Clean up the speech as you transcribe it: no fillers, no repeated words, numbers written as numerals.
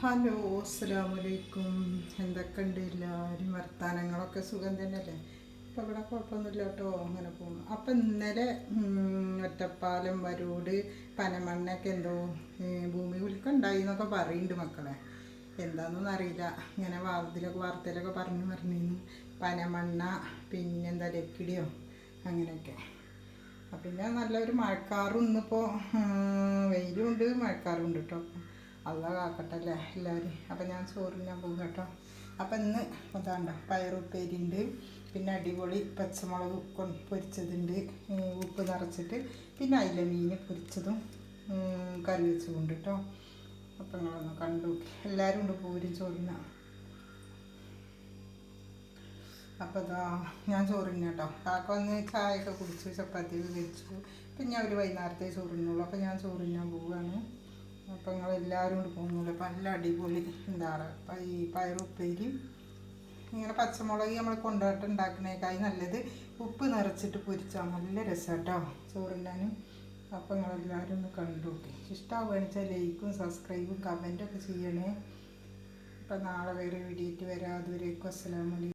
Hello, അസ്സലാമലൈക്കും. എന്തൊക്കെയുണ്ട് എല്ലാവരും? വർത്താനങ്ങളൊക്കെ സുഖം തന്നെയല്ലേ? ഇപ്പം ഇവിടെ കുഴപ്പമൊന്നുമില്ല കേട്ടോ, അങ്ങനെ പോകുന്നു. അപ്പം ഇന്നലെ ഒറ്റപ്പാലം വരോട് പനമണ്ണൊക്കെ എന്തോ ഭൂമി കുലുക്കം ഉണ്ടായി എന്നൊക്കെ പറയുന്നുണ്ട് മക്കളെ. എന്താണെന്നൊന്നും അറിയില്ല. ഇങ്ങനെ വാർത്തയിലൊക്കെ പറഞ്ഞിരുന്നു പനമണ്ണ പിന്നെന്താ ലക്കിടിയോ അങ്ങനെയൊക്കെ. പിന്നെ നല്ലൊരു മഴക്കാറും ഇന്നിപ്പോൾ വെയിലും ഉണ്ട് മഴക്കാറും ഉണ്ട് കേട്ടോ. അല്ല കാക്കട്ടല്ലേ എല്ലാവരും. അപ്പം ഞാൻ ചോറിനാൻ പോകും കേട്ടോ. അപ്പം ഇന്ന് അതാണ്ടോ പയറുപ്പേരി ഉണ്ട്, പിന്നെ അടിപൊളി പച്ചമുളക് പൊരിച്ചതുണ്ട്, ഉപ്പ് നിറച്ചിട്ട്, പിന്നെ അയില മീൻ പൊരിച്ചതും കറി വെച്ചതുണ്ട് കേട്ടോ. അപ്പം നിങ്ങളൊന്ന് കണ്ടു. എല്ലാവരും ഉണ്ട് പോരും ചോറിന. അപ്പോൾ ഇതാ ഞാൻ ചോറിന് കേട്ടോ. കാക്ക വന്ന് ചായയൊക്കെ കുടിച്ചു, ചപ്പാത്തിയൊക്കെ കഴിച്ചു. പിന്നെ അവർ വൈകുന്നേരത്തെ ചോറിനുള്ളൂ. അപ്പോൾ ഞാൻ ചോറിനാൻ പോവുകയാണ്. അപ്പം നിങ്ങളെല്ലാവരും കൂടി പോകുന്നില്ല. നല്ല അടിപൊളി എന്താണ് ഈ പയറുപ്പേരിയും ഇങ്ങനെ പച്ചമുളക് നമ്മൾ കൊണ്ടുപോയിട്ട് ഉണ്ടാക്കുന്നതിനേക്കായി നല്ലത് ഉപ്പ് നിറച്ചിട്ട് പൊരിച്ചാൽ നല്ല രസം കേട്ടോ ചോറിനാനും. അപ്പം നിങ്ങളെല്ലാവരും ഒന്ന് കണ്ടു നോക്കി. ഇഷ്ടമാവുകയെന്ന് വെച്ചാൽ ലൈക്കും സബ്സ്ക്രൈബും കമൻറ്റൊക്കെ ചെയ്യണേ. അപ്പം നാളെ വേറെ വീഡിയോ ആയിട്ട് വരാം. അതുവരേക്കും അസ്സലാമു അലൈക്കും.